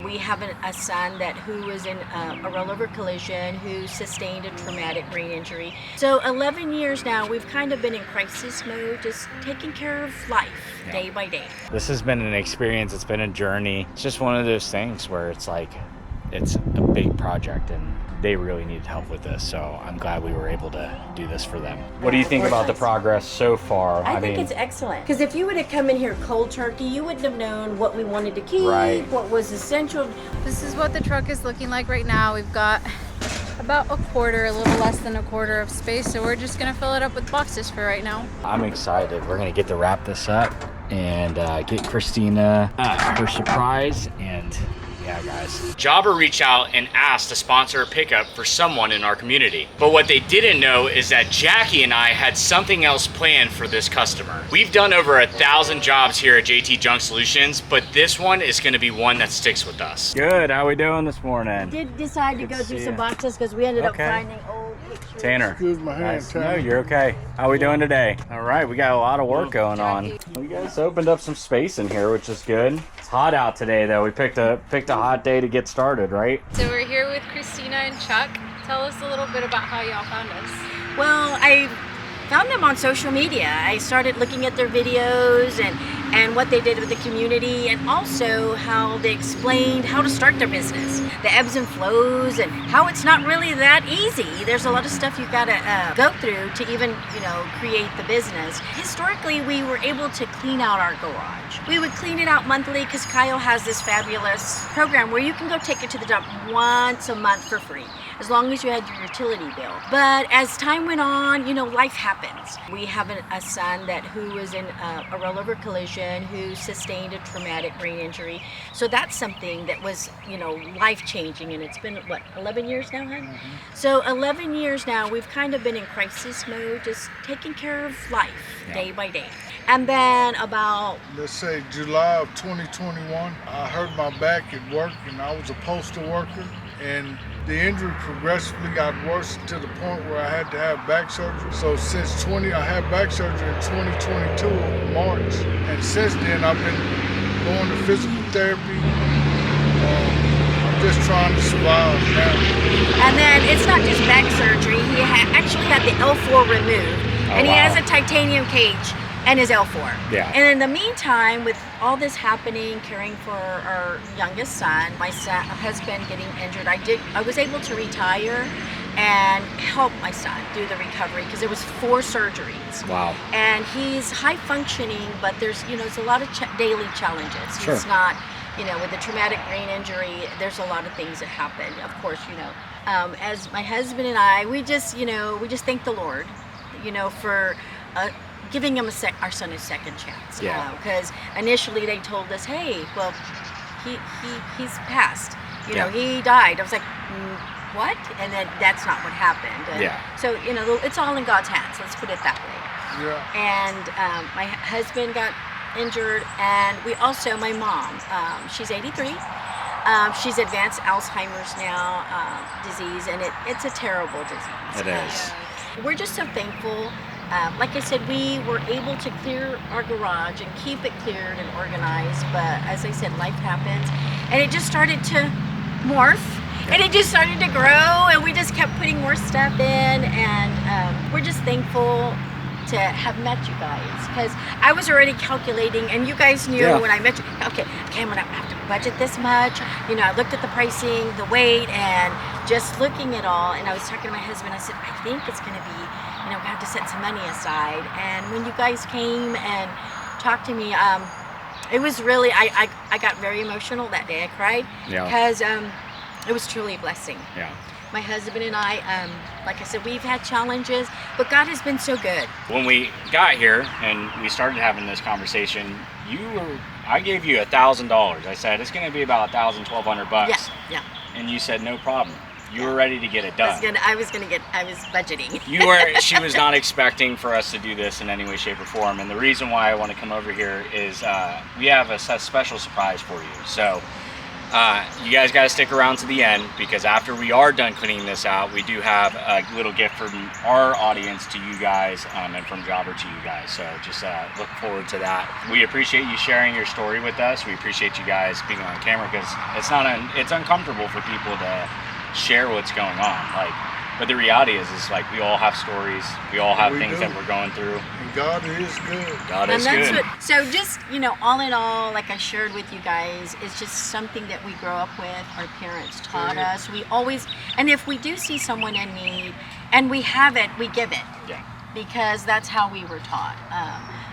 We have a son who was in a rollover collision, who sustained a traumatic brain injury. So 11 years now, we've kind of been in crisis mode, just taking care of life day by day. This has been an experience. It's been a journey. It's just one of those things where it's like, it's a big project and they really needed help with this. So I'm glad we were able to do this for them. What do you think about the progress so far? I think it's excellent. Because if you would have come in here cold turkey, you wouldn't have known what we wanted to keep, what was essential. This is what the truck is looking like right now. We've got about a little less than a quarter of space. So we're just gonna fill it up with boxes for right now. I'm excited. We're gonna get to wrap this up and get Christina her surprise. And yeah, guys. Jobber reached out and asked to sponsor a pickup for someone in our community. But what they didn't know is that Jackie and I had something else planned for this customer. We've done over 1,000 jobs here at JT Junk Solutions, but this one is gonna be one that sticks with us. Good, how we doing this morning? Did decide to go through some boxes because we ended up finding old pictures. Tanner. Excuse my hand, Tanner. No, you're okay. How we doing today? All right, we got a lot of work going on. We guys opened up some space in here, which is good. It's hot out today, though. We picked a hot day to get started, right? So we're here with Christina and Chuck. Tell us a little bit about how y'all found us. Well, I found them on social media. I started looking at their videos and what they did with the community, and also how they explained how to start their business, the ebbs and flows, and how it's not really that easy. There's a lot of stuff you've got to go through to even, create the business. Historically, we were able to clean out our garage. We would clean it out monthly because Kyle has this fabulous program where you can go take it to the dump once a month for free, as long as you had your utility bill. But as time went on, life happens. We have a son who was in a rollover collision, who sustained a traumatic brain injury. So that's something that was, life-changing, and it's been, 11 years now, hon? Mm-hmm. So 11 years now, we've kind of been in crisis mode, just taking care of life day by day. And then about, let's say July of 2021, I hurt my back at work, and I was a postal worker, and the injury progressively got worse to the point where I had to have back surgery. So I had back surgery in 2022, March, and since then I've been going to physical therapy. I'm just trying to survive now. And then it's not just back surgery. He actually had the L4 removed, and he has a titanium cage and his L4. Yeah. And in the meantime, with all this happening, caring for our youngest son, my husband getting injured, I was able to retire and help my son do the recovery because there was 4 surgeries. Wow. And he's high functioning, but there's a lot of daily challenges. Sure. He's not, with a traumatic brain injury, there's a lot of things that happen. Of course, as my husband and I, we just thank the Lord, for giving him our son a second chance. Yeah. Because initially they told us, hey, well, he's passed. He died. I was like, what? And then that's not what happened. And so, it's all in God's hands. Let's put it that way. Yeah. And my husband got injured, and we also, my mom, she's 83. She's advanced Alzheimer's now, disease, and it's a terrible disease. It is. We're just so thankful. Like I said, we were able to clear our garage and keep it cleared and organized, but as I said, life happens, and it just started to morph, and it just started to grow, and we just kept putting more stuff in, and we're just thankful to have met you guys, because I was already calculating, and you guys knew when I met you, okay, I'm gonna have to budget this much. I looked at the pricing, the weight, and just looking at all, and I was talking to my husband, I said, I think it's gonna be, we have to set some money aside. And when you guys came and talked to me, it was really, I got very emotional that day. I cried because it was truly a blessing. Yeah. My husband and I, like I said, we've had challenges, but God has been so good. When we got here and we started having this conversation, I gave you $1,000. I said, it's going to be about $1,200. Yeah. And you said, no problem. You were ready to get it done. I was budgeting. She was not expecting for us to do this in any way, shape, or form. And the reason why I want to come over here is we have a special surprise for you. So You guys got to stick around to the end, because after we are done cleaning this out, we do have a little gift from our audience to you guys, and from Jobber to you guys. So just look forward to that. We appreciate you sharing your story with us. We appreciate you guys being on camera, because it's uncomfortable for people to share what's going on. But the reality is like we all have stories. We all have things that we're going through. And God is good. God And is that's good. so just, all in all, like I shared with you guys, it's just something that we grow up with. Our parents taught us. We always, and if we do see someone in need and we have it, we give it. Yeah. Because that's how we were taught.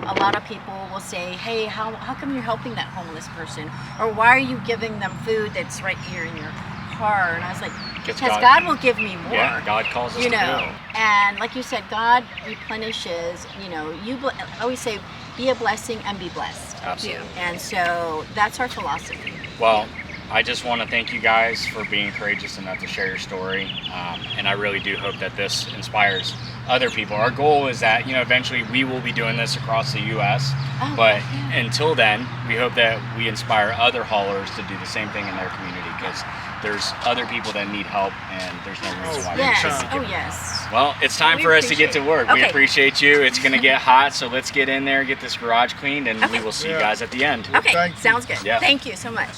A lot of people will say, hey, how come you're helping that homeless person? Or why are you giving them food that's right here in your car? And I was like, because God will give me more. Yeah, God calls us to do. And like you said, God replenishes. I always say, be a blessing and be blessed. Absolutely. And so that's our philosophy. Well, I just want to thank you guys for being courageous enough to share your story. And I really do hope that this inspires other people. Our goal is that, eventually we will be doing this across the U.S. But until then, we hope that we inspire other haulers to do the same thing in their community, because there's other people that need help, and there's no reason why we shouldn't give them. Yes. Well, it's time for us to get to work. We appreciate you. It's going to get hot, so let's get in there, get this garage cleaned, and we will see you guys at the end. Okay, sounds good. Yeah. Thank you so much.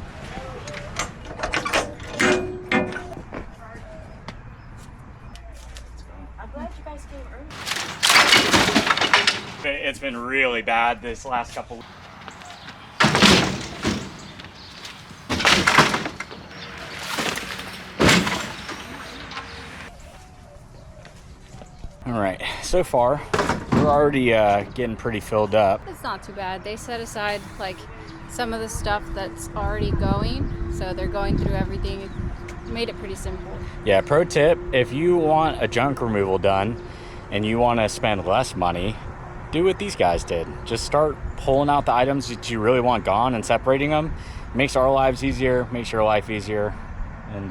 I'm glad you guys came early. It's been really bad this last couple. All right, so far we're already getting pretty filled up. It's not too bad. They set aside some of the stuff that's already going, so they're going through everything. It made it pretty simple. Yeah, pro tip, if you want a junk removal done and you want to spend less money, do what these guys did. Just start pulling out the items that you really want gone and separating them. Makes our lives easier, makes your life easier, and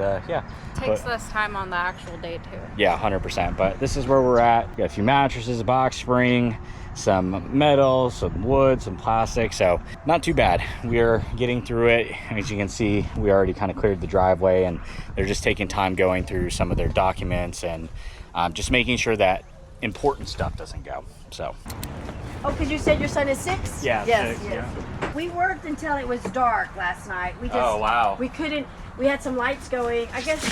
Takes less time on the actual day too. Yeah, 100%. But this is where we're at. We got a few mattresses, a box spring, some metal, some wood, some plastic. So not too bad. We're getting through it. As you can see, we already kind of cleared the driveway, and they're just taking time going through some of their documents and just making sure that important stuff doesn't go. So. Oh, because you said your son is 6? Yeah, yes, 6, yes. We worked until it was dark last night. Oh, wow. We couldn't, we had some lights going. I guess.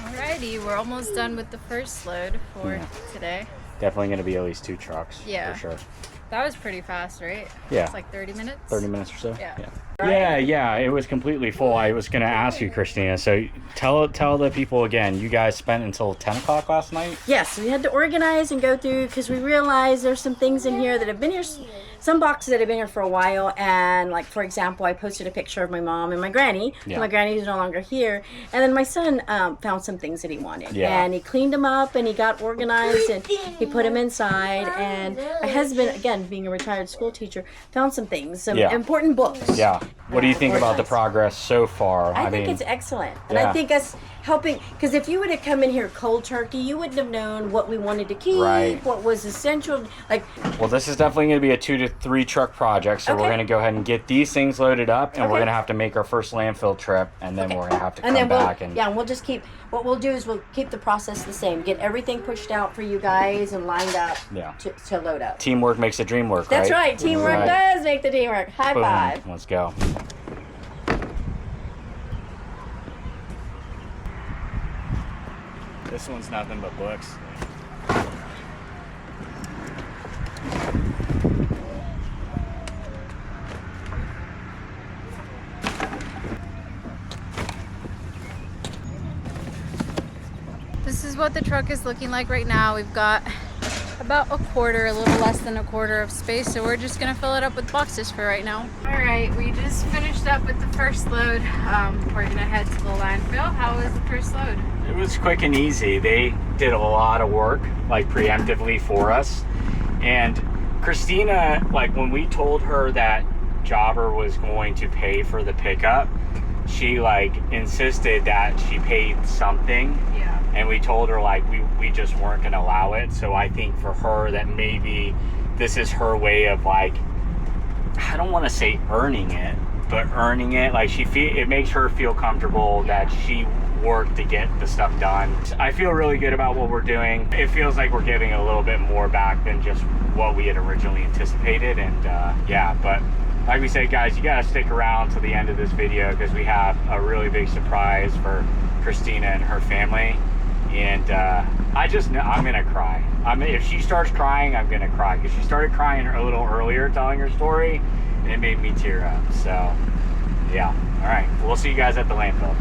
Alrighty, we're almost done with the first load for today. Definitely going to be at least 2 trucks. Yeah. For sure. That was pretty fast, right? Yeah. It's like 30 minutes? 30 minutes or so? Yeah. Yeah, it was completely full. I was going to ask you, Christina, so tell the people again, you guys spent until 10 o'clock last night? Yes, we had to organize and go through, because we realized there's some things in here that have been here, some boxes that have been here for a while, and like, for example, I posted a picture of my mom and my granny. Yeah. My granny is no longer here, and then my son found some things that he wanted, and he cleaned them up, and he got organized, and he put them inside, and my husband, again, being a retired school teacher, found some things, some important books. Yeah. What do you think about the progress so far? I think it's excellent. And I think us helping, because if you would have come in here cold turkey, you wouldn't have known what we wanted to keep, what was essential. Well, this is definitely going to be a 2 to 3 truck project, so we're going to go ahead and get these things loaded up, and we're going to have to make our first landfill trip, and then we're going to have to come back. And we'll just keep, what we'll do is we'll keep the process the same. Get everything pushed out for you guys and lined up to load up. Teamwork makes the dream work, That's right. Teamwork does make the dream work. High Boom. five. Let's go. This one's nothing but books. This is what the truck is looking like right now. We've got about a little less than a quarter of space, so we're just gonna fill it up with boxes for right now. All right, we just finished up with the first load. We're gonna head to the landfill. How was the first load? It was quick and easy. They did a lot of work, preemptively for us. And Christina, when we told her that Jobber was going to pay for the pickup, she insisted that she paid something. Yeah. And we told her we just weren't going to allow it. So I think for her that maybe this is her way of I don't want to say earning it, but earning it. Like it makes her feel comfortable that she worked to get the stuff done. I feel really good about what we're doing. It feels like we're giving a little bit more back than just what we had originally anticipated. And yeah, but like we said, guys, you gotta stick around to the end of this video because we have a really big surprise for Christina and her family. And I just know I'm gonna cry. If she starts crying, I'm gonna cry, because she started crying a little earlier telling her story, and it made me tear up. So yeah, all right, we'll see you guys at the landfill.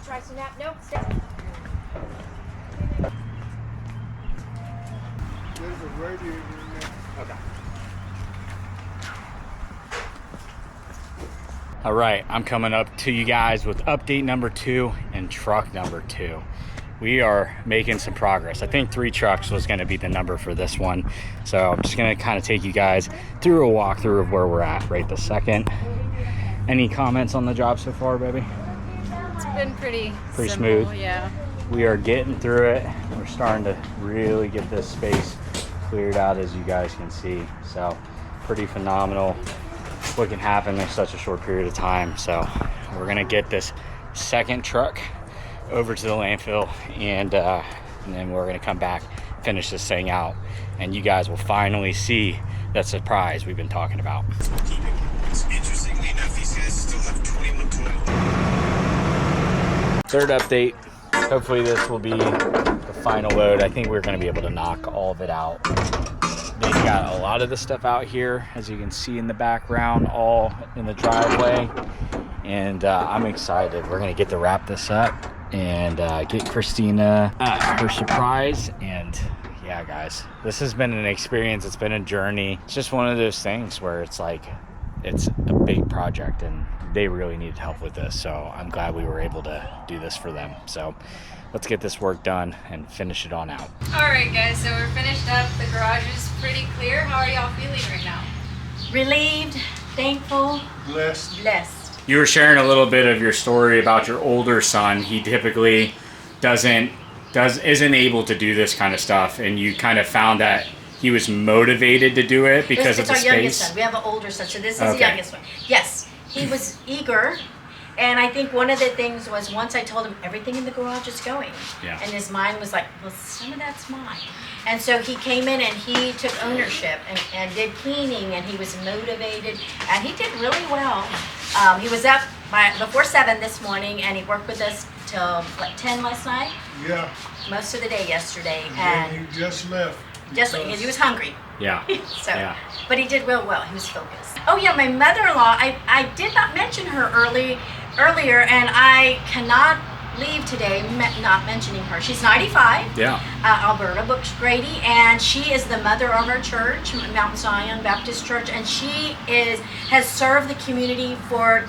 Try some nap. Nope. Stay. There's a radiator in there. Okay. All right, I'm coming up to you guys with update number 2 and truck number 2. We are making some progress. I think 3 trucks was going to be the number for this one. So I'm just going to kind of take you guys through a walkthrough of where we're at right this second. Any comments on the job so far, baby? It's been pretty simple, smooth. Yeah. We are getting through it. We're starting to really get this space cleared out, as you guys can see. So pretty phenomenal what can happen in such a short period of time. So we're gonna get this second truck over to the landfill, and then we're gonna come back, finish this thing out, and you guys will finally see that surprise we've been talking about. Interestingly enough, these guys still have 21 total. Third update. Hopefully this will be the final load. I think we're going to be able to knock all of it out. They've got a lot of the stuff out here, as you can see in the background, all in the driveway. And I'm excited. We're going to get to wrap this up and get Christina her surprise. And yeah, guys, this has been an experience. It's been a journey. It's just one of those things where it's like, it's a big project and they really needed help with this, so I'm glad we were able to do this for them. So let's get this work done and finish it on out. All right, guys, so we're finished up. The garage is pretty clear. How are y'all feeling right now? Relieved, thankful, Blessed. blessed. You were sharing a little bit of your story about your older son. He typically isn't able to do this kind of stuff, and you kind of found that he was motivated to do it because of the It's our youngest space. son. We have an older son, so this is Okay. the youngest one. Yes, he was eager, and I think one of the things was once I told him everything in the garage is going, Yeah. and his mind was like, well, some of that's mine. And so he came in and he took ownership and did cleaning, and he was motivated, and he did really well. He was up before 7 this morning, and he worked with us till like 10 last night, Yeah. most of the day yesterday, And and he just left. just like he was hungry. Yeah. So, Yeah. but he did real well. He was focused. Oh yeah, my mother-in-law. I did not mention her earlier, and I cannot leave today not mentioning her. She's 95. Yeah. Alberta Books Grady, and she is the mother of our church, Mount Zion Baptist Church, and she has served the community for,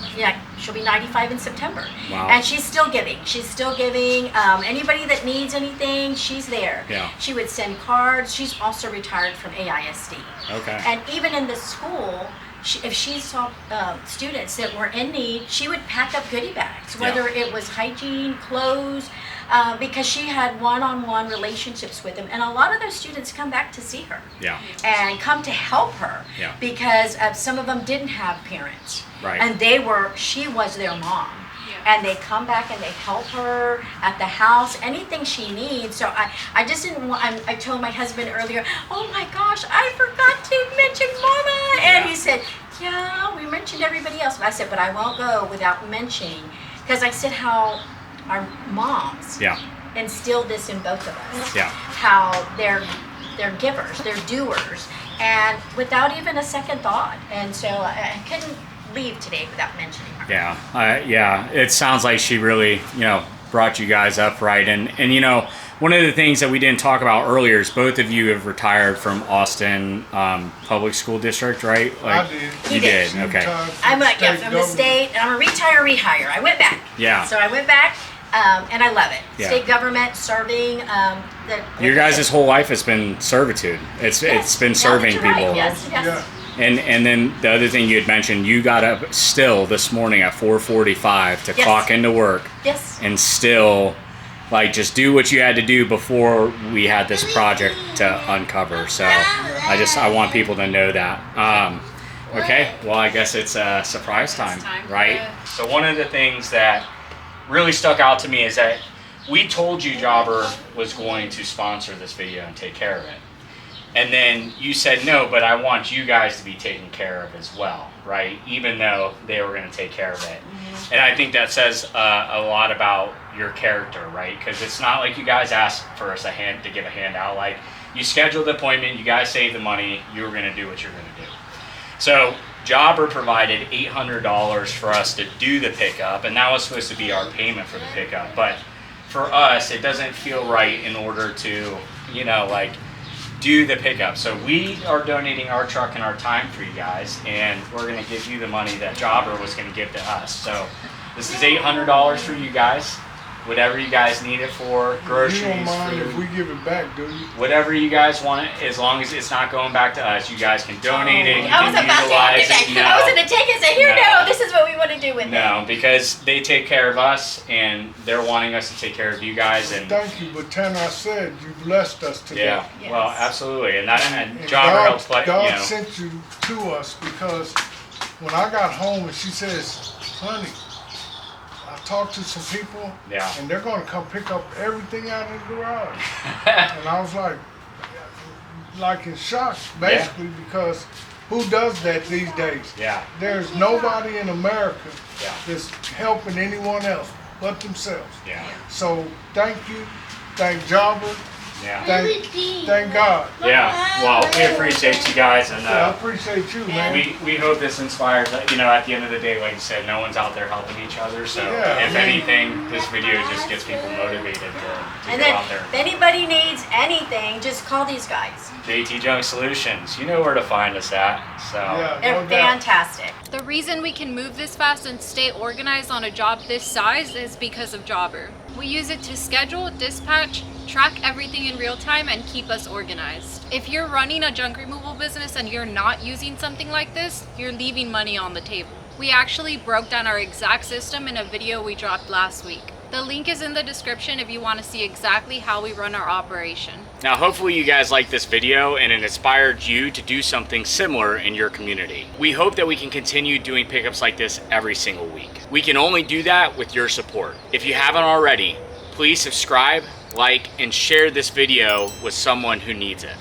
she'll be 95 in September. Wow. And she's still giving. She's still giving. Anybody that needs anything, she's there. Yeah. She would send cards. She's also retired from AISD. Okay. And even in the school, if she saw students that were in need, she would pack up goodie bags, whether it was hygiene, clothes, because she had one-on-one relationships with him, and a lot of those students come back to see her. Yeah. And come to help her. Yeah. Because some of them didn't have parents. Right. And she was their mom. Yeah. And they come back and they help her at the house, anything she needs. So I just didn't want, I told my husband earlier, oh my gosh, I forgot to mention Mama. And he said, yeah, we mentioned everybody else. But I said, but I won't go without mentioning, because I said how our moms instilled this in both of us. Yeah. How they're givers, they're doers, and without even a second thought. And so I couldn't leave today without mentioning her. Yeah, it sounds like she really, brought you guys up right. And one of the things that we didn't talk about earlier is both of you have retired from Austin Public School District, right? I did. You did. Okay. I'm from the state, and I'm a rehire. I went back. Yeah. So I went back, and I love it. Yeah. State government, serving. Your guys' whole life has been servitude. It's been serving you're people. Right. Yes. Yeah. And then the other thing you had mentioned, you got up still this morning at 4:45 to clock into work. Yes. And still, just do what you had to do before we had this project to uncover. So I want people to know that. Okay, well, I guess it's surprise time, right? So one of the things that really stuck out to me is that we told you Jobber was going to sponsor this video and take care of it. And then you said, no, but I want you guys to be taken care of as well, right? Even though they were going to take care of it. And I think that says a lot about your character, right? Because it's not like you guys asked for us to give a handout. Like, you scheduled the appointment, you guys saved the money, you were going to do what you're going to do. So Jobber provided $800 for us to do the pickup, and that was supposed to be our payment for the pickup. But for us, it doesn't feel right in order to, do the pickup. So we are donating our truck and our time for you guys, and we're going to give you the money that Jobber was going to give to us. So this is $800 for you guys. Whatever you guys need it for, groceries, You don't mind food, if we give it back, do you? whatever you guys want it, as long as it's not going back to us. You guys can donate it, you I was can about to utilize say, it. I was going to take it and say, here, No. no, this is what we want to do with it. No, because they take care of us, and they're wanting us to take care of you guys. And Thank you, but Tanner, I said you blessed us today. yeah, Yes. well, absolutely, and And Jobber helps play. God sent you to us because when I got home and she says, honey, I talked to some people and they're going to come pick up everything out of the garage. And I was like in shock, basically, because who does that these days? Yeah. There's nobody in America Yeah. that's helping anyone else but themselves. Yeah. So thank you, thank Jobber, Yeah. thank God. Yeah. Well, we appreciate you guys, and I appreciate you, man. we hope this inspires. At the end of the day, like you said, no one's out there helping each other. So Yeah, if anything, this video just gets people motivated to And go then out there. if anybody needs anything, just call these guys. JT Junk Solutions, you know where to find us at. So Yeah, They're no doubt. fantastic. The reason we can move this fast and stay organized on a job this size is because of Jobber. We use it to schedule, dispatch, track everything in real time, and keep us organized. If you're running a junk removal business and you're not using something like this, you're leaving money on the table. We actually broke down our exact system in a video we dropped last week. The link is in the description if you want to see exactly how we run our operation. now, hopefully you guys liked this video and it inspired you to do something similar in your community. We hope that we can continue doing pickups like this every single week. We can only do that with your support. If you haven't already, please subscribe, like, and share this video with someone who needs it.